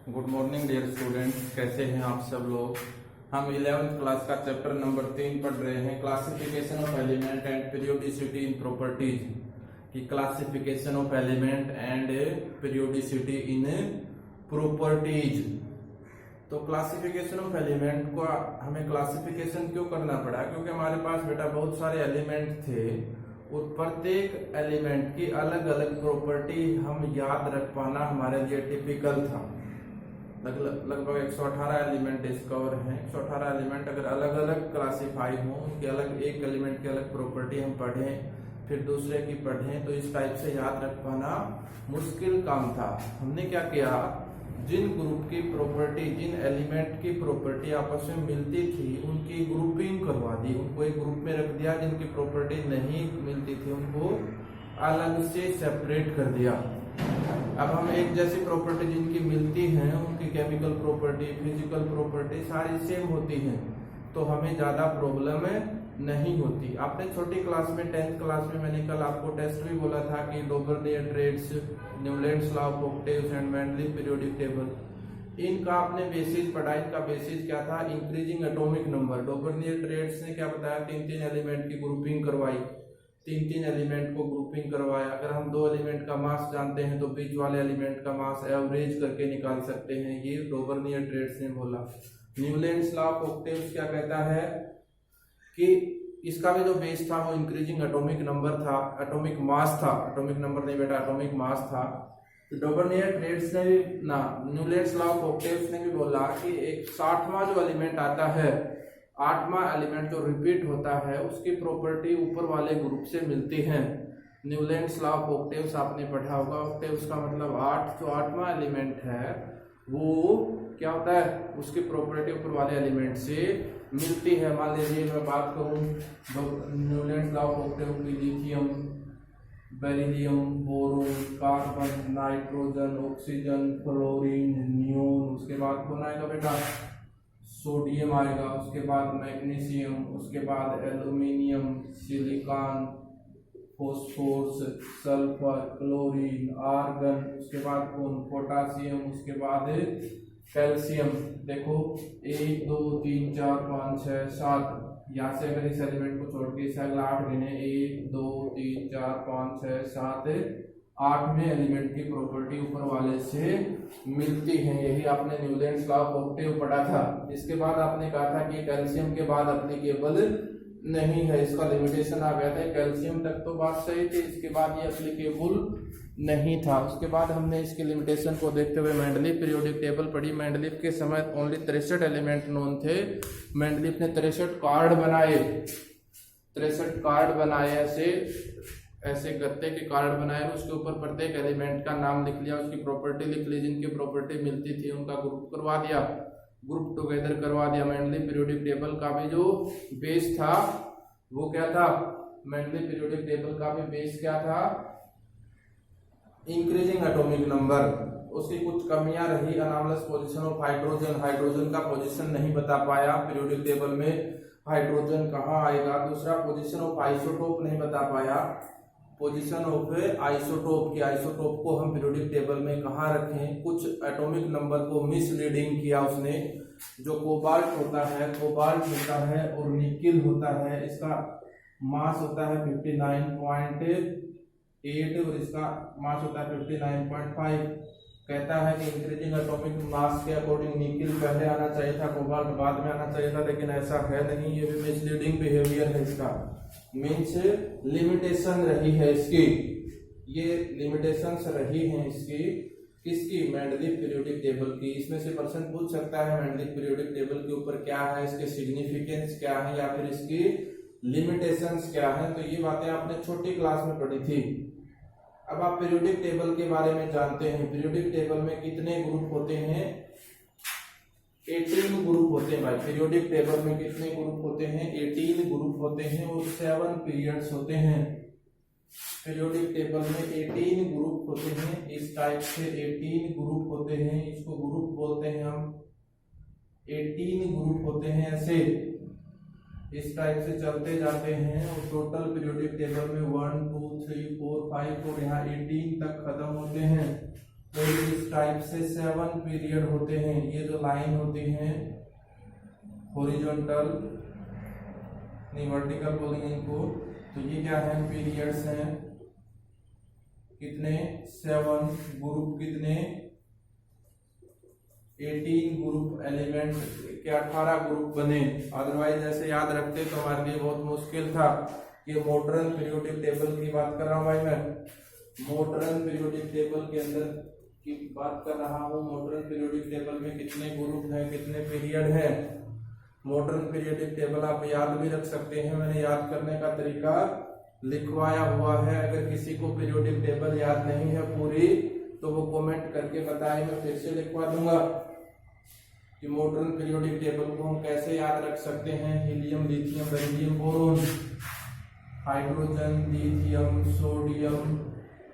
Good morning dear students, कैसे हैं आप सब लोग। हम 11th क्लास का चैप्टर नंबर 3 पढ़ रहे हैं, classification of element and periodicity in properties की classification of element and periodicity in properties. तो क्लासिफिकेशन ऑफ एलिमेंट को हमें क्लासिफिकेशन क्यों करना पड़ा? क्योंकि हमारे पास बेटा बहुत सारे एलिमेंट थे और प्रत्येक एलिमेंट की अलग अलग प्रॉपर्टी हम याद रख पाना हमारे लिए टिपिकल था। लगभग 118 एलिमेंट डिस्कवर हैं। 118 एलिमेंट अगर अलग अलग क्लासिफाई हो, उनके अलग एक एलिमेंट की अलग प्रॉपर्टी हम पढ़ें, फिर दूसरे की पढ़ें, तो इस टाइप से याद रख पाना मुश्किल काम था। हमने क्या किया, जिन ग्रुप की प्रॉपर्टी, जिन एलिमेंट की प्रॉपर्टी आपस में मिलती थी उनकी ग्रुपिंग करवा दी, उनको एक ग्रुप में रख दिया। जिनकी प्रॉपर्टी नहीं मिलती थी उनको अलग से सेपरेट कर दिया। अब हम एक जैसी प्रॉपर्टी जिनकी मिलती हैं, उनकी केमिकल प्रॉपर्टी, फिजिकल प्रॉपर्टी सारी सेम होती हैं, तो हमें ज्यादा प्रॉब्लम नहीं होती। आपने छोटी क्लास में 10th क्लास में मैंने कल आपको टेस्ट भी बोला था कि Dobereiner triads, Newlands law of octaves and Mendeleev periodic table, इनका आपने बेसिस पढ़ा। इनका बेसिस क्या था? Increasing atomic number. Dobereiner triads ने क्या बताया? 3-3 एलिमेंट की ग्रुपिंग करवाई, 3-3 एलिमेंट को ग्रुपिंग करवाया। अगर हम 2 एलिमेंट का मास जानते हैं तो बीच वाले एलिमेंट का मास एवरेज करके निकाल सकते हैं, ये डोबरनियर ट्रेड्स ने बोला। न्यूलैंड्स लॉ ऑफ ऑक्टेव्स क्या कहता है कि इसका भी जो बेस था वो इंक्रीजिंग एटॉमिक नंबर था, एटॉमिक मास था, एटॉमिक नंबर नहीं बेटा, एटॉमिक मास था। तो डोबरनियर ट्रेड्स ने भी ना, न्यूलैंड्स लॉ ऑफ ऑक्टेव्स ने भी बोला कि एक 60वां जो एलिमेंट आता है, 8वां एलिमेंट जो रिपीट होता है, उसकी प्रॉपर्टी ऊपर वाले ग्रुप से मिलती है। न्यूलैंड्स लॉ ऑफ ऑक्टेव्स आपने पढ़ा होगा। ऑक्टेव्स का मतलब 8, जो 8वां एलिमेंट है वो क्या होता है, उसकी प्रॉपर्टी ऊपर वाले एलिमेंट से मिलती है। मान लीजिए मैं बात करूं न्यूलैंड्स लॉ ऑफ ऑक्टेव की, lithium, beryllium, boron, carbon, nitrogen, oxygen, fluorine, neon, उसके बाद कौन आएगा बेटा? सोडियम आएगा, उसके बाद मैग्नीशियम, उसके बाद aluminium, silicon, phosphorus, sulphur, chlorine, argon, उसके बाद कौन? पोटासियम, उसके बाद कैल्शियम। देखो 1 2 3 4 5 6 7, यहाँ से अगर इस एलिमेंट को छोड़ के इसे अगला 8 गिने, 1 2 3 4 5 6 7, 8वें एलिमेंट की प्रॉपर्टी ऊपर वाले से मिलती है। यही आपने न्यूलैंड्स लॉ ऑफ ऑक्टेव पढ़ा था। इसके बाद आपने कहा था कि कैल्शियम के बाद एप्लीकेबल नहीं है, इसका लिमिटेशन आ गया था। कैल्शियम तक तो बात सही थी, इसके बाद ये एप्लीकेबल नहीं था। उसके बाद हमने इसके लिमिटेशन को देखते हुए मेंडलीव पीरियोडिक टेबल पढ़ी। मेंडलीव के समय ओनली 63 एलिमेंट नोन थे। मेंडलीव ने 63 कार्ड बनाए, 63 कार्ड बनाए, ऐसे गत्ते के कार्ड बनाए, उसके ऊपर प्रत्येक एलिमेंट का नाम लिख लिया, उसकी प्रॉपर्टी लिख ली, जिनकी प्रॉपर्टी मिलती थी उनका ग्रुप करवा दिया, ग्रुप टुगेदर करवा दिया। मेंडलीव पीरियोडिक टेबल का भी जो बेस था वो क्या था? मेंडलीव पीरियोडिक टेबल का भी बेस क्या था? Increasing atomic number. उसकी कुछ कमियां रही, अनॉमलस पोजीशन ऑफ हाइड्रोजन, हाइड्रोजन का पोजीशन नहीं बता पाया पीरियोडिक टेबल में, हाइड्रोजन कहाँ आएगा। दूसरा, पोजीशन ऑफ आइसोटोप नहीं बता पाया, पोजीशन ऑफ आइसोटोप की, आइसोटोप को हम पीरियोडिक टेबल में कहाँ रखें। कुछ एटॉमिक नंबर को मिसलीडिंग किया उसने। जो कोबाल्ट होता है, कोबाल्ट होता है और निकिल होता है, इसका मास होता है 59.8 और इसका मास होता है 59.5। कहता है कि इंक्रीजिंग एटॉमिक मास के अकॉर्डिंग निकिल पहले आना चाहिए था, कोबाल्ट बाद में आना चाहिए था, लेकिन ऐसा है नहीं। ये भी मिसलीडिंग बिहेवियर है इसका, मीन्स लिमिटेशन रही है इसकी, ये लिमिटेशंस रही हैं इसकी। किसकी? मेंडलीव पीरियोडिक टेबल की। इसमें से पर्सन पूछ सकता है मेंडलीव पीरियोडिक टेबल के ऊपर क्या है, इसके सिग्निफिकेंस क्या है, या फिर इसकी लिमिटेशंस क्या है। तो ये बातें आपने छोटी क्लास में पढ़ी थी। अब आप पीरियोडिक टेबल के बारे में जानते हैं। पीरियोडिक टेबल में कितने ग्रुप होते हैं? 18 ग्रुप होते हैं भाई। पीरियोडिक टेबल में कितने ग्रुप होते हैं? 18 ग्रुप होते हैं और 7 पीरियड्स होते हैं। पीरियोडिक टेबल में 18 ग्रुप होते हैं, इस टाइप से 18 ग्रुप होते हैं। इसको ग्रुप बोलते हैं हम, 18 ग्रुप होते हैं ऐसे, इस टाइप से चलते जाते हैं। और टोटल पीरियोडिक टेबल में 1 2 3 4 5 और यहाँ 18 तक खत्म होते हैं। तो इस टाइप से 7 पीरियड होते हैं। ये जो लाइन होती है हॉरिजॉन्टल नहीं वर्टिकल बोलेंगे इनको, तो ये क्या है पीरियड्स हैं। कितने 7 ग्रुप, कितने 18 ग्रुप एलिमेंट के 18 ग्रुप बने। अदरवाइज ऐसे याद रखते तो हमारे लिए बहुत मुश्किल था। ये मॉडर्न पीरियोडिक टेबल की बात कर रहा हूं भाई, मैं मॉडर्न पीरियोडिक टेबल के अंदर की बात कर रहा हूँ। मॉडर्न पीरियोडिक टेबल में कितने ग्रुप हैं, कितने पीरियड हैं। मॉडर्न पीरियोडिक टेबल आप याद भी रख सकते हैं, मैंने याद करने का तरीका लिखवाया हुआ है। अगर किसी को पीरियोडिक टेबल याद नहीं है पूरी तो वो कमेंट करके बताए, मैं फिर से लिखवा दूंगा कि मॉडर्न पीरियोडिक टेबल को हम कैसे याद रख सकते हैं। Helium, lithium, beryllium, boron, hydrogen, lithium, sodium,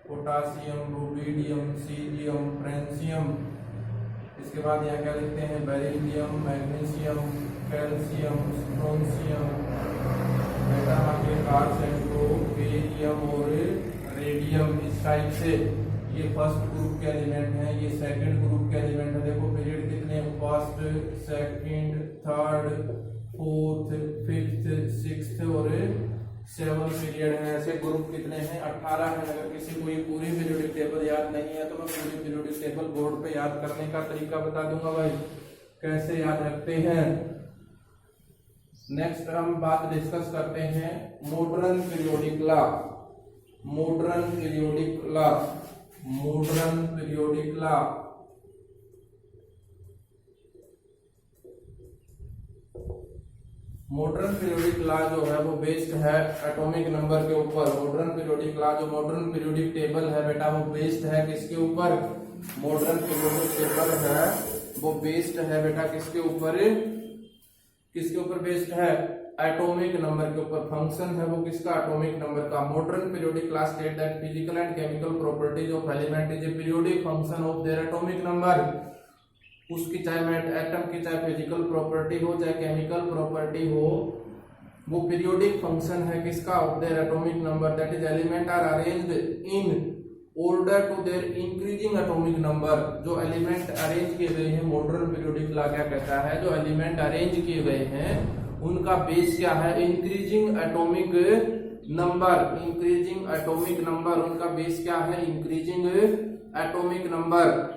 potassium, rubidium, caesium, francium. इसके बाद यहाँ क्या लिखते हैं बेरिलियम, मैग्नीशियम, कैल्शियम, स्ट्रोंशियम, बेटा आखिरकार सेंट्रो, बेरियम और रेडियम। इस टाइप से ये फर्स्ट ग्रुप के एलिमेंट हैं, ये सेकंड ग्रुप के एलिमेंट है। देखो पीरियड कितने first, second, third, fourth, fifth, sixth और 7 पीरियड है। ऐसे ग्रुप कितने हैं 18 है। अगर किसी को ये पूरी पीरियोडिक टेबल याद नहीं है तो मैं पूरी पीरियोडिक टेबल बोर्ड पे याद करने का तरीका बता दूंगा भाई, कैसे याद रखते हैं। नेक्स्ट हम बात डिस्कस करते हैं modern periodic law. Modern periodic law, modern periodic law. Modern periodic law जो है वो बेस्ड है एटॉमिक नंबर के ऊपर। मॉडर्न पीरियोडिक लॉ जो मॉडर्न पीरियोडिक टेबल है बेटा वो बेस्ड है किसके ऊपर। मॉडर्न पीरियोडिक टेबल है वो बेस्ड है बेटा किसके ऊपर, किसके ऊपर बेस्ड है एटॉमिक नंबर के ऊपर। फंक्शन है वो किसका एटॉमिक नंबर का। Modern periodic law state that physical and chemical properties of element is a periodic function of their atomic number. उसकी चाहे एटम की चाहे फिजिकल प्रॉपर्टी हो चाहे केमिकल प्रॉपर्टी हो, वो पीरियोडिक फंक्शन है किसका of their atomic number. That is element are arranged in order to their increasing atomic number. जो एलिमेंट अरेंज किए गए हैं, मॉडर्न पीरियोडिक लॉ क्या कहता है, जो एलिमेंट अरेंज किए गए हैं उनका बेस क्या है increasing atomic number. Increasing atomic number उनका बेस क्या है increasing atomic number.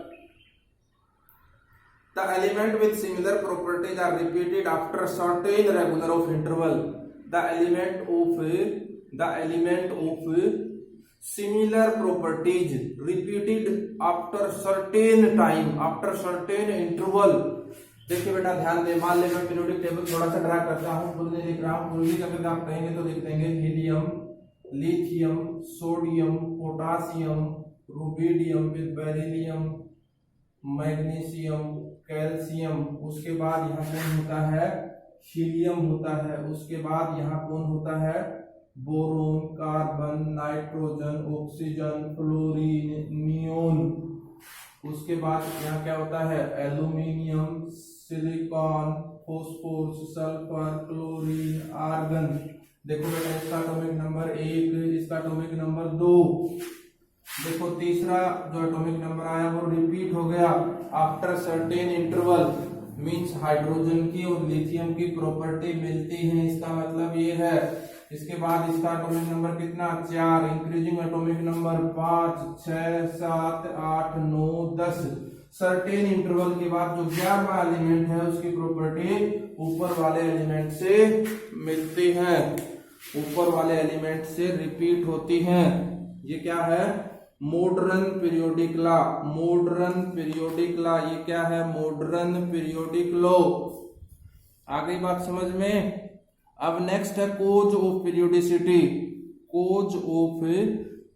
The element with similar properties are repeated after certain regular of interval. The element of similar properties repeated after certain time, after certain interval. देखिए बेटा ध्यान दे, मान ले मैं periodic table थोड़ा सा ड्रा करता हूँ, खुद नहीं लिख रहा हूँ, पूरी अगर आप कहेंगे तो लिख देंगे helium, lithium, sodium, potassium, rubidium with beryllium, magnesium, calcium. उसके बाद यहाँ कौन होता है हीलियम होता है। उसके बाद यहाँ कौन होता है boron, carbon, nitrogen, oxygen, fluorine, neon. उसके बाद यहाँ क्या होता है aluminium, silicon, phosphorus, sulphur, chlorine, argon. देखो बेटा इसका एटॉमिक नंबर 1, इसका एटॉमिक नंबर 2। देखो तीसरा जो एटॉमिक नंबर आया वो रिपीट हो गया after certain interval. Means hydrogen की और लिथियम की प्रॉपर्टी मिलती है, इसका मतलब ये है। इसके बाद इसका एटॉमिक नंबर कितना 4, increasing atomic number 5, 6, 7, 8, 9, 10। Certain interval के बाद जो 11वां एलिमेंट है उसकी प्रॉपर्टी ऊपर वाले एलिमेंट से मिलती है, ऊपर वाले एलिमेंट से रिपीट होती है। ये क्या है modern periodic law. Modern periodic law ये क्या है मॉडर्न पीरियोडिक लॉ। आ गई बात समझ में। अब नेक्स्ट है cause of periodicity. Cause of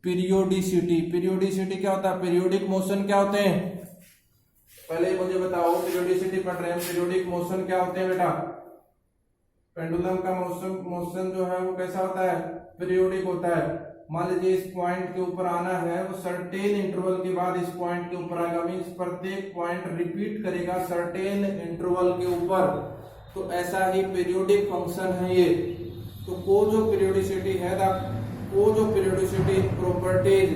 periodicity. Periodicity क्या होता है, पीरियोडिक मोशन क्या होते हैं, पहले मुझे बताओ। पीरियोडिसिटी पढ़ रहे हैं, पीरियोडिक मोशन क्या होते हैं बेटा। पेंडुलम का मोशन जो है वो कैसा होता है पीरियोडिक होता है। मान लीजिए इस पॉइंट के ऊपर आना है, वो सर्टेन इंटरवल के बाद इस पॉइंट के ऊपर आएगा, मींस प्रत्येक पॉइंट रिपीट करेगा सर्टेन इंटरवल के ऊपर। तो ऐसा ही पीरियोडिक फंक्शन है ये। तो कोज ऑफ पीरियोडिसिटी है the cause of periodicity properties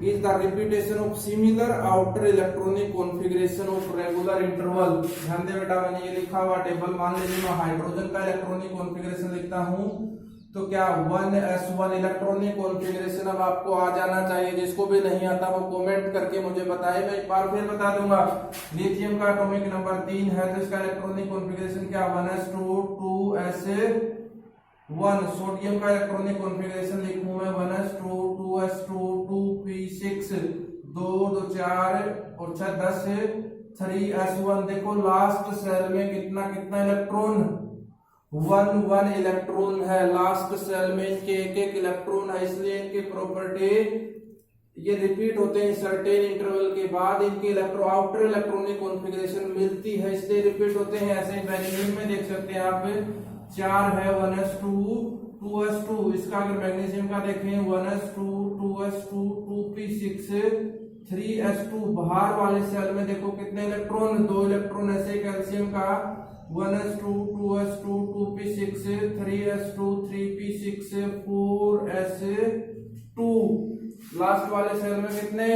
is the repetition of similar outer electronic configuration of regular interval। ध्यान दे बेटा, मैंने ये लिखा हुआ टेबल, मान लीजिए मैं हाइड्रोजन का इलेक्ट्रॉनिक कॉन्फ़िगरेशन लिखता हूं, तो क्या 1s1 इलेक्ट्रॉनिक कॉन्फ़िगरेशन अब आपको आ जाना चाहिए। जिसको भी नहीं आता वो कमेंट करके मुझे बताए, मैं एक बार फिर बता दूंगा। लिथियम का एटॉमिक नंबर 3 है, तो इसका इलेक्ट्रॉनिक कॉन्फ़िगरेशन क्या 1s2 2s1। सोडियम का इलेक्ट्रॉनिक कॉन्फ़िगरेशन लिखूं मैं 1s2 2s2 2p6 2 2 4 और 6 10 3s1। देखो लास्ट सेल में कितना कितना इलेक्ट्रॉन 1 इलेक्ट्रॉन है। लास्ट सेल में इनके एक इलेक्ट्रॉन है, इसलिए इनकी प्रॉपर्टी ये रिपीट होते हैं सर्टेन इंटरवल के बाद, इनकी आउटर इलेक्ट्रॉनिक कॉन्फ़िगरेशन मिलती है, इसलिए रिपीट होते हैं। ऐसे मैग्नीशियम में देख सकते हैं आप 4 है 1s2 2s2। इसका अगर मैग्नीशियम का देखें 1s2 2s2 2p6 3s2। बाहर वाले सेल में देखो कितने इलेक्ट्रॉन 2 इलेक्ट्रॉन। ऐसे कैल्शियम का 1s2 2s2 2p6 3s2 3p6 4s2। Last वाले सेल में कितने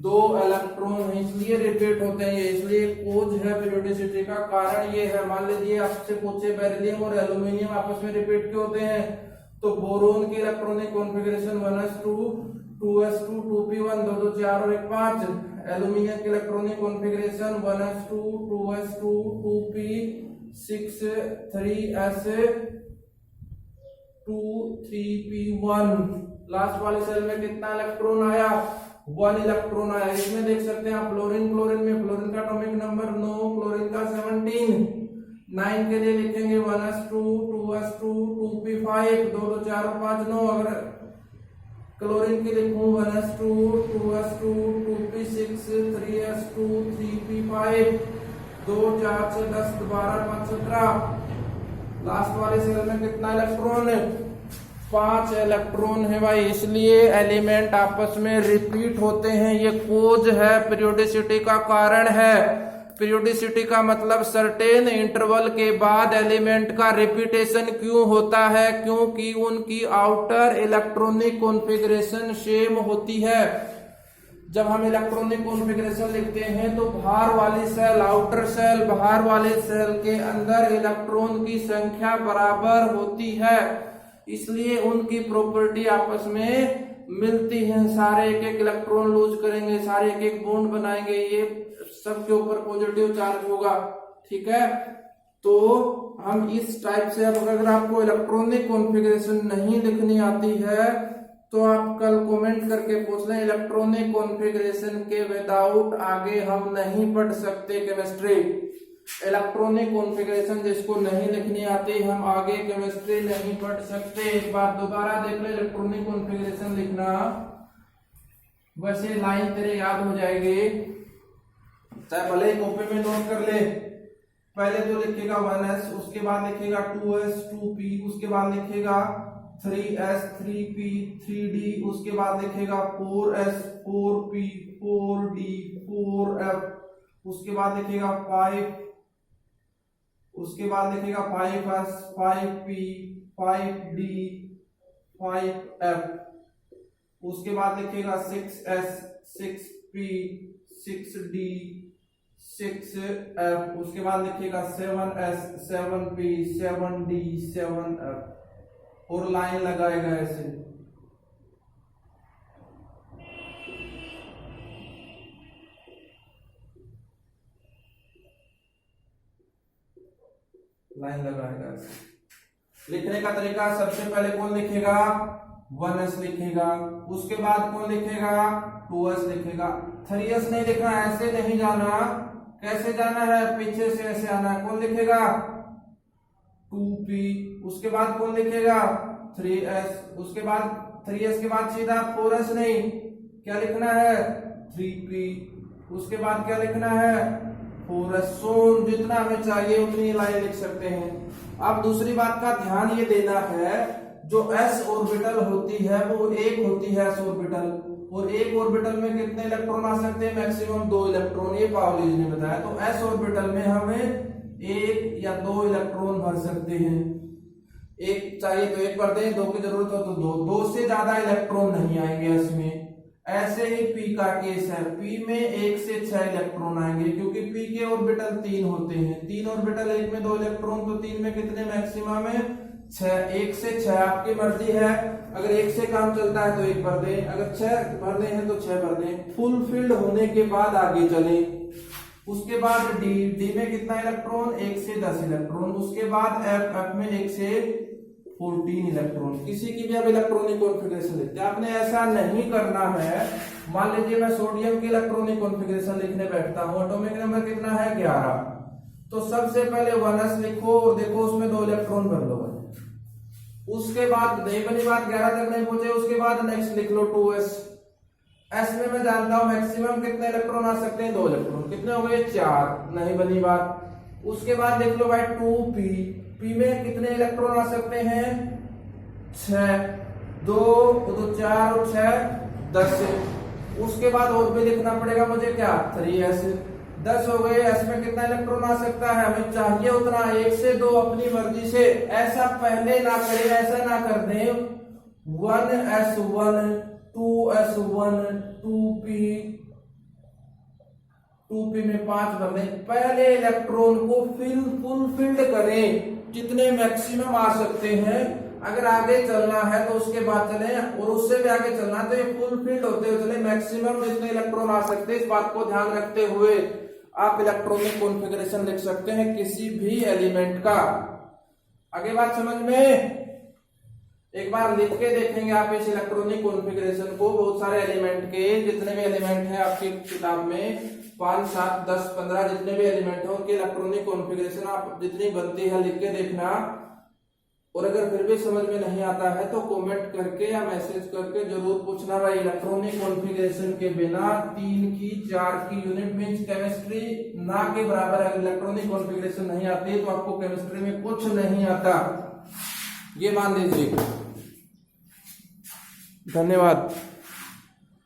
2 इलेक्ट्रॉन है, इसलिए रिपीट होते हैं ये, इसलिए कोज है पीरियोडिसिटी का कारण ये है। मान लीजिए आपसे पूछे बेरिलियम और एल्यूमिनियम आपस में रिपीट क्यों होते हैं, तो बोरोन की electronic configuration 1s2 2s2 2p1 2 2 4 और 1 5। एल्यूमिनियम की electronic configuration 1s2 2s2 2p6 3s2 3p1। Last वाले सेल में कितना इलेक्ट्रॉन आया 1 इलेक्ट्रॉन आया। इसमें देख सकते हैं आप फ्लोरीन, में फ्लोरीन का एटॉमिक नंबर 9, क्लोरीन का 17। 9 के लिए लिखेंगे 1s2 2s2 2p5 2 2 4 और 5 9। अगर क्लोरीन के लिखूं 1s2 2s2 2p6 3s2 3p5 2 4 6 10 12 5 17। Last वाले सेल में कितना इलेक्ट्रॉन है 5 इलेक्ट्रॉन है भाई, इसलिए एलिमेंट आपस में रिपीट होते हैं। ये कोज है, पीरियोडिसिटी का कारण है। पीरियोडिसिटी का मतलब सर्टेन इंटरवल के बाद एलिमेंट का रिपीटेशन क्यों होता है, क्योंकि उनकी आउटर इलेक्ट्रॉनिक कॉन्फ़िगरेशन सेम होती है। जब हम इलेक्ट्रॉनिक कॉन्फ़िगरेशन लिखते हैं तो बाहर वाली सेल, आउटर सेल, बाहर वाले सेल के अंदर इलेक्ट्रॉन की संख्या बराबर होती है, इसलिए उनकी प्रॉपर्टी आपस में मिलती है। सारे एक एक इलेक्ट्रॉन लूज करेंगे, सारे एक एक बॉन्ड बनाएंगे, ये सबके ऊपर पॉजिटिव चार्ज होगा। ठीक है, तो हम इस टाइप से, अब अगर आपको इलेक्ट्रॉनिक कॉन्फ़िगरेशन नहीं लिखनी आती है तो आप कल कमेंट करके पूछ लें। इलेक्ट्रॉनिक कॉन्फ़िगरेशन के विदाउट आगे हम नहीं पढ़ सकते केमिस्ट्री। इलेक्ट्रॉनिक कॉन्फ़िगरेशन जिसको नहीं लिखनी आती हम आगे केमिस्ट्री नहीं पढ़ सकते। एक बार दोबारा देख ले, इलेक्ट्रॉनिक कॉन्फ़िगरेशन लिखना, वैसे लाइन तेरे याद हो जाएगी, चाहे भले कॉपी में नोट कर ले। पहले तो लिखेगा 1s, उसके बाद लिखेगा 2s 2p, उसके बाद लिखेगा 3s 3p 3d, उसके बाद लिखेगा 4s 4p 4d 4f, उसके बाद लिखेगा 5, उसके बाद लिखेगा 5s 5p 5d 5f, उसके बाद लिखेगा 6s 6p 6d 6f, उसके बाद लिखेगा 7s 7p 7d 7f और लाइन लगाएगा ऐसे। लाइन लगाएगा ऐसे। लिखने का तरीका, सबसे पहले कौन लिखेगा 1s लिखेगा, उसके बाद कौन लिखेगा 2s लिखेगा। 3s नहीं लिखना, ऐसे नहीं जाना। कैसे जाना है, पीछे से ऐसे आना है। कौन लिखेगा 2p, उसके बाद कौन लिखेगा 3s, उसके बाद 3s के बाद सीधा 4s नहीं, क्या लिखना है 3p, उसके बाद क्या लिखना है 4s। सो जितना हमें चाहिए उतनी लाइन लिख सकते हैं। अब दूसरी बात का ध्यान ये देना है, जो s ऑर्बिटल होती है वो एक होती है s ऑर्बिटल, और एक ऑर्बिटल में कितने इलेक्ट्रॉन आ सकते हैं, मैक्सिमम 2 इलेक्ट्रॉन, ये पावलीज ने बताया। तो s ऑर्बिटल में हमें 1 या 2 इलेक्ट्रॉन भर सकते हैं। एक चाहिए तो 1 भर दें, 2 की जरूरत हो तो 2, 2 से ज्यादा इलेक्ट्रॉन नहीं आएंगे इसमें। ऐसे ही पी का केस है, पी में 1 से 6 इलेक्ट्रॉन आएंगे क्योंकि पी के ऑर्बिटल 3 होते हैं, 3 ऑर्बिटल 1 में 2 इलेक्ट्रॉन, तो 3 में कितने मैक्सिमम है 6, 1 से 6 आपकी मर्जी है। अगर 1 से काम चलता है तो 1 भर दें, अगर 6 भरने हैं तो 6 भर दें। फुलफिल्ड होने के बाद आगे चले, उसके बाद डी में कितना इलेक्ट्रॉन 1 से 10 इलेक्ट्रॉन, उसके बाद एफ में 1 से 14 इलेक्ट्रॉन। किसी की भी अब इलेक्ट्रॉनिक कॉन्फ़िगरेशन लिखते हैं, आपने ऐसा नहीं करना है। मान लीजिए मैं सोडियम की इलेक्ट्रॉनिक कॉन्फ़िगरेशन लिखने बैठता हूं, एटॉमिक नंबर कितना है 11, तो सबसे पहले 1s लिखो और देखो उसमें 2 इलेक्ट्रॉन भर लो। उसके बाद नहीं बनी बात, 11 तक नहीं पहुंचे, उसके बाद नेक्स्ट लिख लो 2s। एस में मैं जानता हूं मैक्सिमम कितने इलेक्ट्रॉन आ सकते हैं 2 इलेक्ट्रॉन, कितने हो गए 4, नहीं बनी बात। उसके बाद देख लो भाई 2p, पी में कितने इलेक्ट्रॉन आ सकते हैं 6, 2 तो 4 और 6 10। उसके बाद और भी लिखना पड़ेगा मुझे क्या 3s, 10 हो गए। एस में कितना इलेक्ट्रॉन आ सकता है, हमें चाहिए उतना 1 से 2 अपनी मर्जी से। ऐसा पहले ना करें, ऐसा ना कर दें 1s1 2s1 2p में 5 भर दें। पहले इलेक्ट्रॉन को फुलफिल्ड करें, जितने मैक्सिमम आ सकते हैं। अगर आगे चलना है तो उसके बाद चले, और उससे भी आगे चलना है तो ये फुलफिल्ड होते हुए चले, मैक्सिमम जितने इलेक्ट्रॉन आ सकते हैं। इस बात को ध्यान रखते हुए आप इलेक्ट्रॉनिक कॉन्फ़िगरेशन लिख सकते हैं किसी भी एलिमेंट का। आगे बात समझ में, एक बार लिख के देखेंगे आप इस इलेक्ट्रॉनिक कॉन्फ़िगरेशन को। बहुत सारे एलिमेंट के, जितने भी एलिमेंट हैं आपकी किताब में 5 7 10 15 जितने भी एलिमेंट हैं उनके इलेक्ट्रॉनिक कॉन्फ़िगरेशन आप जितनी बनती है लिख के देखना। और अगर फिर भी समझ में नहीं आता है तो कमेंट करके या मैसेज करके जरूर पूछना। भाई इलेक्ट्रॉनिक कॉन्फ़िगरेशन के बिना 3 की 4 की यूनिट मींस केमिस्ट्री ना के बराबर है। इलेक्ट्रॉनिक कॉन्फ़िगरेशन नहीं आती तो आपको केमिस्ट्री में कुछ नहीं आता, ये मान लीजिए। धन्यवाद।